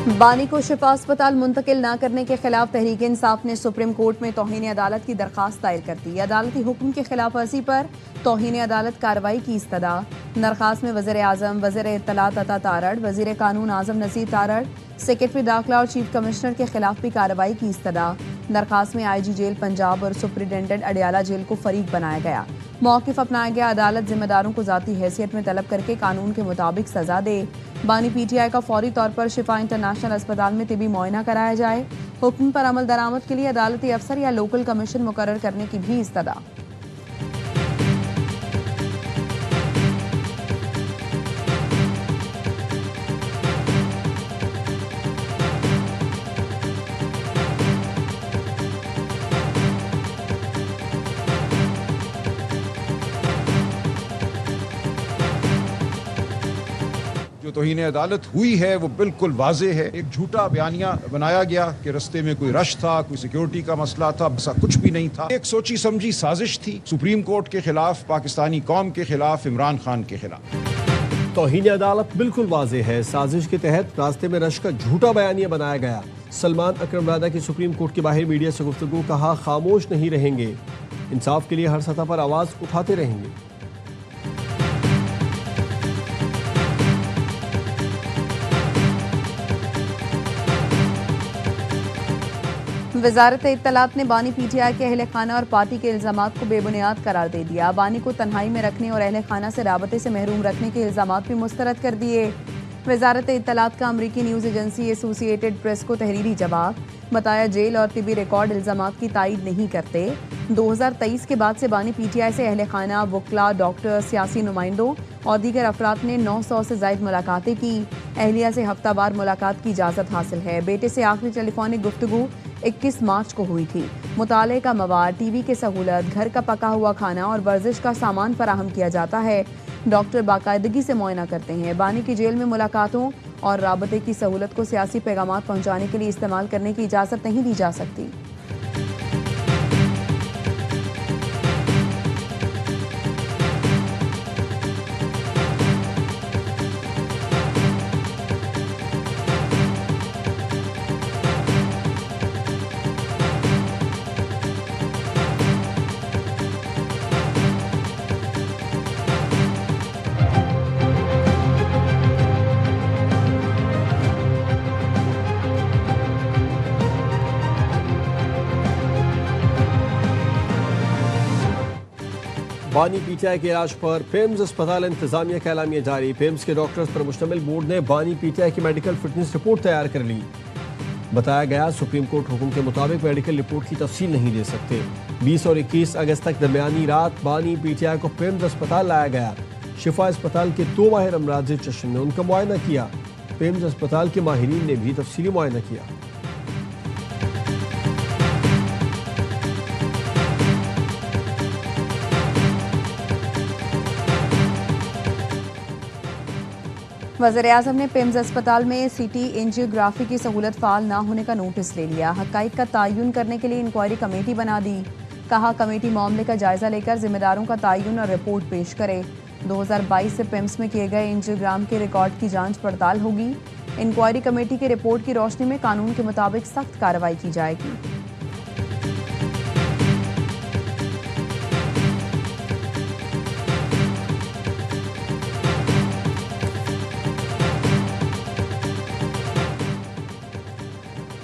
بانی کو شفا اسپتال منتقل نہ کرنے کے خلاف تحریک انصاف نے سپریم کورٹ میں توہین عدالت کی درخواست دائر کر دی۔ عدالتی حکم کی خلاف ورزی پر توہین عدالت کارروائی کی استدعا۔ درخواست میں وزیر اعظم، وزیر اطلاعات عطا تارڑ، وزیر قانون اعظم نذیر تارڑ، سیکرٹری داخلہ اور چیف کمشنر کے خلاف بھی کارروائی کی استدعا۔ درخواست میں آئی جی جیل پنجاب اور سپرنٹینڈنٹ اڈیالہ جیل کو فریق بنایا گیا۔ موقف اپنایا گیا، عدالت ذمہ داروں کو ذاتی حیثیت میں طلب کر کے قانون کے مطابق سزا دے۔ بانی پی ٹی آئی کا فوری طور پر شفا انٹرنیشنل اسپتال میں طبی معائنہ کرایا جائے۔ حکم پر عمل درآمد کے لیے عدالتی افسر یا لوکل کمیشن مقرر کرنے کی بھی استدعا۔ جو توہین عدالت ہوئی ہے وہ بالکل واضح ہے۔ ایک جھوٹا بیانیہ بنایا گیا کہ رستے میں کوئی رش تھا، کوئی سیکیورٹی کا مسئلہ تھا، ایسا کچھ بھی نہیں تھا۔ ایک سوچی سمجھی سازش تھی سپریم کورٹ کے خلاف، پاکستانی قوم کے خلاف، عمران خان کے خلاف۔ توہین عدالت بالکل واضح ہے، سازش کے تحت راستے میں رش کا جھوٹا بیانیہ بنایا گیا۔ سلمان اکرم رادا کی سپریم کورٹ کے باہر میڈیا سے گفتگو، کہا خاموش نہیں رہیں گے، انصاف کے لیے ہر سطح پر آواز اٹھاتے رہیں گے۔ وزارت اطلاعات نے بانی پی ٹی آئی کے اہل خانہ اور پارٹی کے الزامات کو بے بنیاد قرار دے دیا۔ بانی کو تنہائی میں رکھنے اور اہل خانہ سے رابطے سے محروم رکھنے کے الزامات بھی مسترد کر دیے۔ وزارت اطلاعات کا امریکی نیوز ایجنسی ایسوسی ایٹڈ پریس کو تحریری جواب، بتایا جیل اور طبی ریکارڈ الزامات کی تائید نہیں کرتے۔ 2023 کے بعد سے بانی پی ٹی آئی سے اہل خانہ، وکلاء، ڈاکٹر، سیاسی نمائندوں اور دیگر افراد نے 900 سے زائد ملاقاتیں کی۔ اہلیہ سے ہفتہ وار ملاقات کی اجازت حاصل ہے۔ بیٹے سے آخری ٹیلی فونک گفتگو 21 مارچ کو ہوئی تھی۔ مطالعے کا مواد، ٹی وی کی سہولت، گھر کا پکا ہوا کھانا اور ورزش کا سامان فراہم کیا جاتا ہے۔ ڈاکٹر باقاعدگی سے معائنہ کرتے ہیں۔ بانی کی جیل میں ملاقاتوں اور رابطے کی سہولت کو سیاسی پیغامات پہنچانے کے لیے استعمال کرنے کی اجازت نہیں دی جا سکتی۔ بانی پی ٹی آئی کے علاج پر پیمز اسپتال انتظامیہ کا اعلامیہ جاری۔ پیمز کے ڈاکٹرز پر مشتمل بورڈ نے بانی پی ٹی آئی کی میڈیکل فٹنس رپورٹ تیار کر لی۔ بتایا گیا سپریم کورٹ حکم کے مطابق میڈیکل رپورٹ کی تفصیل نہیں دے سکتے۔ 20 اور 21 اگست تک درمیانی رات بانی پی ٹی آئی کو پیمز اسپتال لایا گیا۔ شفا اسپتال کے 2 ماہر امراض چشم نے ان کا معائنہ کیا۔ پیمز اسپتال کے ماہرین نے بھی تفصیلی معائنہ کیا۔ وزیر اعظم نے پیمز اسپتال میں سی ٹی اینجیوگرافی کی سہولت فعال نہ ہونے کا نوٹس لے لیا۔ حقائق کا تعین کرنے کے لیے انکوائری کمیٹی بنا دی۔ کہا کمیٹی معاملے کا جائزہ لے کر ذمہ داروں کا تعین اور رپورٹ پیش کرے۔ 2022 سے پیمز میں کیے گئے اینجیوگرام کے ریکارڈ کی جانچ پڑتال ہوگی۔ انکوائری کمیٹی کی رپورٹ کی روشنی میں قانون کے مطابق سخت کارروائی کی جائے گی۔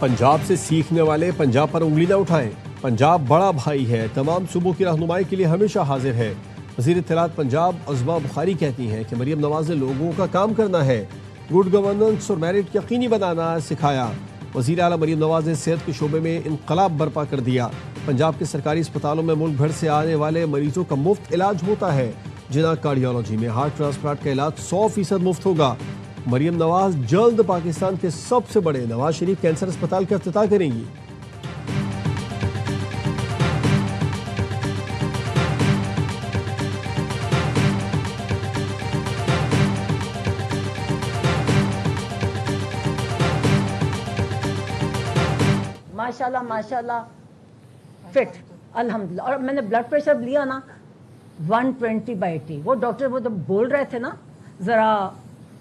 پنجاب سے سیکھنے والے پنجاب پر انگلی نہ اٹھائیں، پنجاب بڑا بھائی ہے، تمام صوبوں کی رہنمائی کے لیے ہمیشہ حاضر ہے۔ وزیر اطلاعات پنجاب عظمیٰ بخاری کہتی ہیں کہ مریم نواز نے لوگوں کا کام کرنا ہے، گڈ گورننس اور میرٹ یقینی بنانا سکھایا۔ وزیر اعلیٰ مریم نواز نے صحت کے شعبے میں انقلاب برپا کر دیا۔ پنجاب کے سرکاری اسپتالوں میں ملک بھر سے آنے والے مریضوں کا مفت علاج ہوتا ہے۔ جناح کارڈیالوجی میں ہارٹ ٹرانسپلانٹ کا علاج 100% مفت ہوگا۔ مریم نواز جلد پاکستان کے سب سے بڑے نواز شریف کینسر اسپتال کا افتتاح کریں گی۔ ماشاءاللہ ماشاءاللہ فٹ الحمدللہ۔ اور میں نے بلڈ پریشر لیا نا 120/80۔ وہ ڈاکٹر وہ تو بول رہے تھے نا ذرا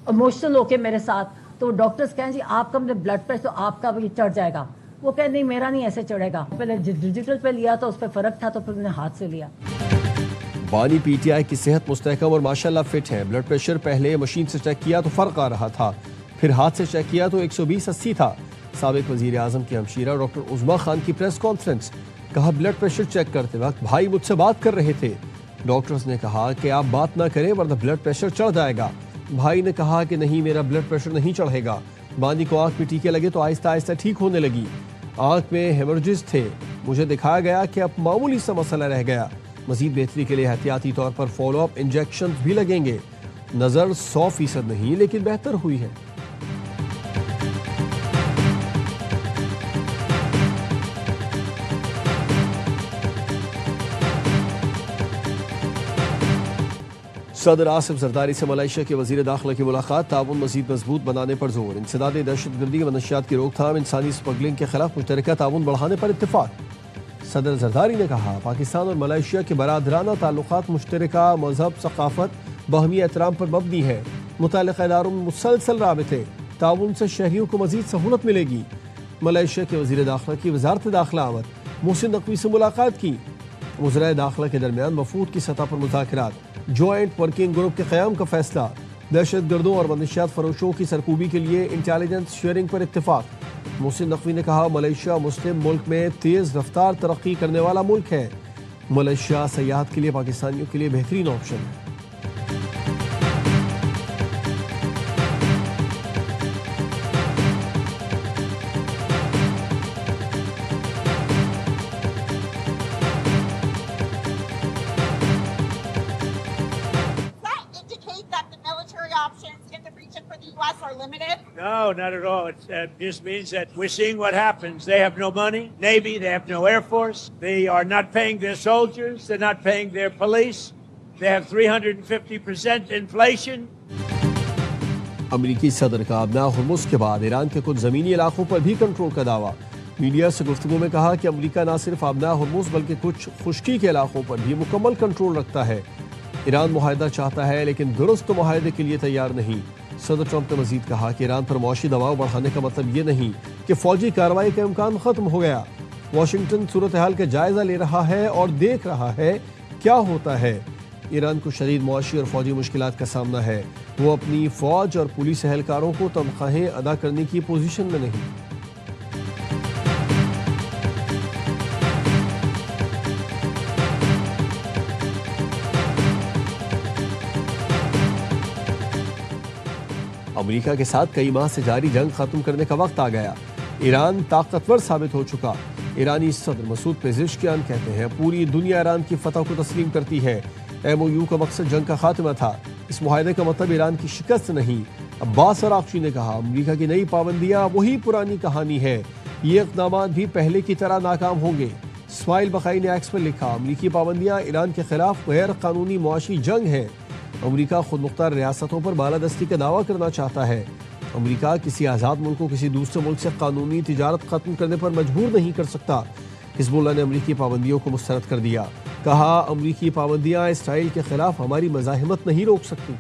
ایموشنل ہو کے میرے ساتھ، تو ڈاکٹرز کہیں جی آپ کا بلڈ پریشر تو آپ کا بھی چڑھ جائے گا. وہ کہیں نہیں میرا نہیں ایسے چڑھے گا. پہلے ڈیجیٹل پہ لیا تو اس پہ فرق تھا تو پھر میں نے ہاتھ سے لیا. بانی پی ٹی آئی کی صحت مستحکم اور ماشاءاللہ فٹ ہے. بلڈ پریشر پہلے مشین سے چیک کیا تو فرق آ رہا تھا, پھر ہاتھ سے چیک کیا تو 120/80 تھا. سابق وزیر اعظم کی ہمشیرہ ڈاکٹر عظما خان کی پریس کانفرنس. کہا بلڈ پریشر چیک کرتے وقت بھائی مجھ سے بات کر رہے تھے. ڈاکٹرز نے کہا کہ آپ بات نہ کریں ورنہ بلڈ پریشر چڑھ جائے گا. بھائی نے کہا کہ نہیں میرا بلڈ پریشر نہیں چڑھے گا. بانی کو آنکھ میں ٹیکے لگے تو آہستہ آہستہ ٹھیک ہونے لگی. آنکھ میں ہیمرجز تھے, مجھے دکھایا گیا کہ اب معمولی سا مسئلہ رہ گیا. مزید بہتری کے لیے احتیاطی طور پر فالو اپ انجیکشن بھی لگیں گے. نظر 100% نہیں لیکن بہتر ہوئی ہے. صدر آصف زرداری سے ملائیشیا کے وزیر داخلہ کی ملاقات. تعاون مزید مضبوط بنانے پر زور. انسداد دہشت گردی و منشیات کی روک تھام, انسانی اسمگلنگ کے خلاف مشترکہ تعاون بڑھانے پر اتفاق. صدر زرداری نے کہا پاکستان اور ملائیشیا کے برادرانہ تعلقات مشترکہ مذہب, ثقافت, باہمی احترام پر مبنی ہے. متعلقہ اداروں میں مسلسل رابطے, تعاون سے شہریوں کو مزید سہولت ملے گی. ملائیشیا کے وزیر داخلہ کی وزارت داخلہ آمد. محسن نقوی سے ملاقات کی. وزرائے داخلہ کے درمیان وفود کی سطح پر مذاکرات. جوائنٹ ورکنگ گروپ کے قیام کا فیصلہ. دہشت گردوں اور منشیات فروشوں کی سرکوبی کے لیے انٹیلیجنس شیئرنگ پر اتفاق. محسن نقوی نے کہا ملائیشیا مسلم ملک میں تیز رفتار ترقی کرنے والا ملک ہے. ملائیشیا سیاحت کے لیے پاکستانیوں کے لیے بہترین آپشن ہے. No, not at all. It just means that we're seeing what happens. They have no money, Navy, they have no Air Force. They are not paying their soldiers. They're not paying their police. They have 350% inflation. امریکی صدر کا ابنا Hormuz کے بعد ایران کے کچھ زمینی علاقوں پر بھی کنٹرول کا دعویٰ. میڈیا سے گفتگو میں کہا کہ امریکہ نہ صرف ابنا ہرمز بلکہ کچھ خشکی کے علاقوں پر بھی مکمل کنٹرول رکھتا ہے. ایران معاہدہ چاہتا ہے لیکن درست معاہدے کے لیے تیار نہیں. صدر ٹرمپ نے مزید کہا کہ ایران پر معاشی دباؤ بڑھانے کا مطلب یہ نہیں کہ فوجی کارروائی کا امکان ختم ہو گیا. واشنگٹن صورتحال کا جائزہ لے رہا ہے اور دیکھ رہا ہے کیا ہوتا ہے. ایران کو شدید معاشی اور فوجی مشکلات کا سامنا ہے. وہ اپنی فوج اور پولیس اہلکاروں کو تنخواہیں ادا کرنے کی پوزیشن میں نہیں. امریکہ کے ساتھ کئی ماہ سے جاری جنگ ختم کرنے کا وقت آ گیا. ایران طاقتور ثابت ہو چکا. ایرانی صدر مسعود پزشکیان کہتے ہیں پوری دنیا ایران کی فتح کو تسلیم کرتی ہے. MOU کا مقصد جنگ کا خاتمہ تھا. اس معاہدے کا مطلب ایران کی شکست نہیں. عباس عراقچی نے کہا امریکہ کی نئی پابندیاں وہی پرانی کہانی ہے. یہ اقدامات بھی پہلے کی طرح ناکام ہوں گے. اسماعیل بقائی نے ایکس پر لکھا امریکی پابندیاں ایران کے خلاف غیر قانونی معاشی جنگ ہے. امریکہ خود مختار ریاستوں پر بالادستی کا دعویٰ کرنا چاہتا ہے. امریکہ کسی آزاد ملک کو کسی دوسرے ملک سے قانونی تجارت ختم کرنے پر مجبور نہیں کر سکتا. حزب اللہ نے امریکی پابندیوں کو مسترد کر دیا. کہا امریکی پابندیاں اسرائیل کے خلاف ہماری مزاحمت نہیں روک سکتی.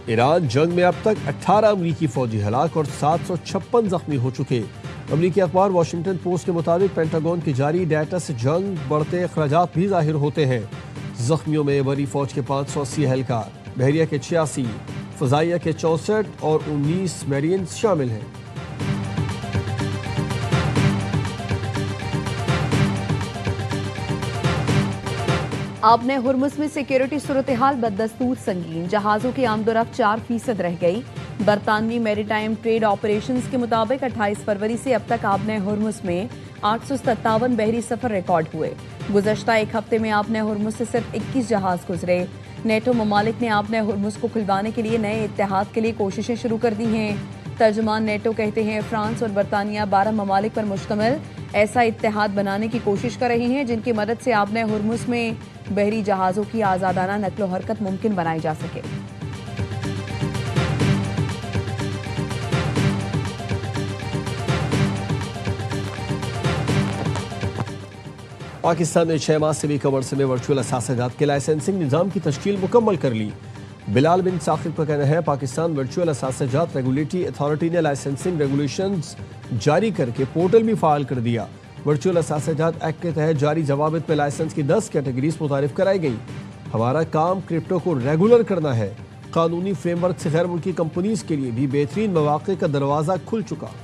ایران جنگ میں اب تک 18 امریکی فوجی ہلاک اور 756 زخمی ہو چکے. امریکی اخبار واشنگٹن پوسٹ کے مطابق پینٹاگون کی جاری ڈیٹا سے جنگ بڑھتے اخراجات بھی ظاہر ہوتے ہیں. زخمیوں میں بری فوج کے 580 اہلکار, بحریہ کے 86, فضائیہ کے 64 اور 19 میرینز شامل ہیں. آبن ہرمز میں سیکیورٹی صورتحال بدستور سنگین. جہازوں کی آمد و رفت 4% رہ گئی. برطانوی میری ٹائم ٹریڈ آپریشنز کے مطابق 28 فروری سے اب تک آبن ہرمز میں 857 بحری سفر ریکارڈ ہوئے. گزشتہ ایک ہفتے میں آبن ہرمز سے صرف 21 جہاز گزرے. نیٹو ممالک نے آبن ہرمز کو کھلوانے کے لیے نئے اتحاد کے لیے کوششیں شروع کر دی ہیں. ترجمان نیٹو کہتے ہیں فرانس اور برطانیہ 12 ممالک پر مشتمل ایسا اتحاد بنانے کی کوشش کر رہے ہیں جن کی مدد سے آبن ہرمز میں بحری جہازوں کی آزادانہ نقل و حرکت ممکن بنائی جا سکے. پاکستان نے 6 ماہ سے بھی کم عرصے میں ورچوئل اثاثہ جات کے لائسنسنگ نظام کی تشکیل مکمل کر لی۔ بلال بن ثاقب کا کہنا ہے پاکستان ورچوئل اثاثہ جات ریگولیٹری اتھارٹی نے لائسنسنگ ریگولیشنز جاری کر کے پورٹل بھی فعال کر دیا۔ ورچوئل اثاثہ جات ایکٹ کے تحت جاری ضوابط میں لائسنس کی 10 کیٹیگریز متعارف کرائی گئیں۔ ہمارا کام کرپٹو کو ریگولر کرنا ہے۔ قانونی فریم ورک سے غیر ملکی کمپنیز کے لیے بھی بہترین مواقع کا دروازہ کھل چکا۔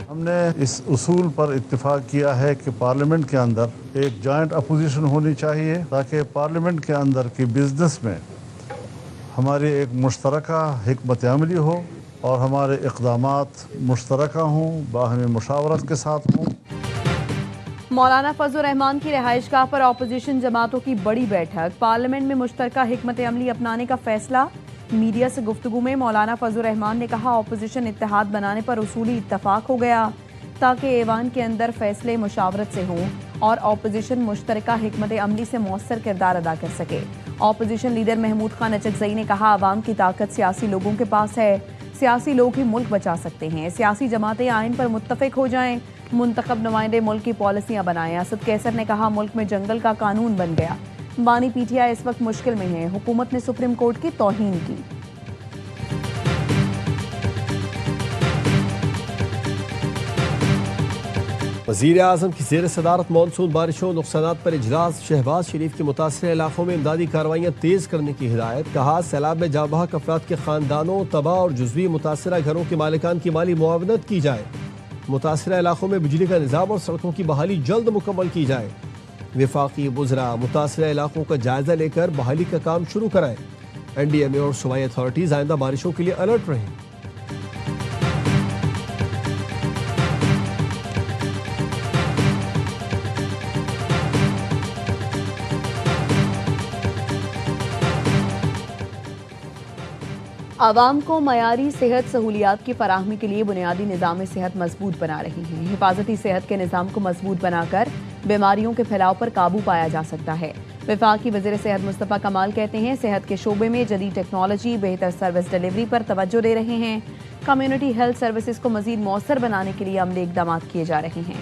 ہم نے اس اصول پر اتفاق کیا ہے کہ پارلیمنٹ کے اندر ایک جوائنٹ اپوزیشن ہونی چاہیے تاکہ پارلیمنٹ کے اندر کی بزنس میں ہماری ایک مشترکہ حکمت عملی ہو اور ہمارے اقدامات مشترکہ ہوں، باہمی مشاورت کے ساتھ ہوں۔ مولانا فضل الرحمان کی رہائش گاہ پر اپوزیشن جماعتوں کی بڑی بیٹھک، پارلیمنٹ میں مشترکہ حکمت عملی اپنانے کا فیصلہ۔ میڈیا سے گفتگو میں مولانا فضل الرحمان نے کہا اپوزیشن اتحاد بنانے پر اصولی اتفاق ہو گیا تاکہ ایوان کے اندر فیصلے مشاورت سے ہوں اور اپوزیشن مشترکہ حکمت عملی سے مؤثر کردار ادا کر سکے۔ اپوزیشن لیڈر محمود خان اچکزئی نے کہا عوام کی طاقت سیاسی لوگوں کے پاس ہے، سیاسی لوگ ہی ملک بچا سکتے ہیں، سیاسی جماعتیں آئین پر متفق ہو جائیں، منتخب نمائندے ملک کی پالیسیاں بنائیں۔ اسد کیسر نے کہا ملک میں جنگل کا قانون بن گیا، بانی پی ٹی آئی اس وقت مشکل میں ہے، حکومت نے سپریم کورٹ کی توہین کی۔ وزیر اعظم کی زیر صدارت مانسون بارشوں نقصانات پر اجلاس، شہباز شریف کے متاثرہ علاقوں میں امدادی کارروائیاں تیز کرنے کی ہدایت۔ کہا سیلاب میں جاں بحق افراد کے خاندانوں، تباہ اور جزوی متاثرہ گھروں کے مالکان کی مالی معاونت کی جائے۔ متاثرہ علاقوں میں بجلی کا نظام اور سڑکوں کی بحالی جلد مکمل کی جائے۔ وفاقی وزراء متاثرہ علاقوں کا جائزہ لے کر بحالی کا کام شروع کرائیں۔ این ڈی ایم اے اور صوبائی اتھارٹیز آئندہ بارشوں کے لیے الرٹ رہیں۔ عوام کو معیاری صحت سہولیات کی فراہمی کے لیے بنیادی نظام صحت مضبوط بنا رہی ہیں۔ حفاظتی صحت کے نظام کو مضبوط بنا کر بیماریوں کے پھیلاؤ پر قابو پایا جا سکتا ہے۔ وفاقی وزیر صحت مصطفیٰ کمال کہتے ہیں صحت کے شعبے میں جدید ٹیکنالوجی، بہتر سروس ڈیلیوری پر توجہ دے رہے ہیں۔ کمیونٹی ہیلتھ سروسز کو مزید مؤثر بنانے کے لیے عملی اقدامات کیے جا رہے ہیں۔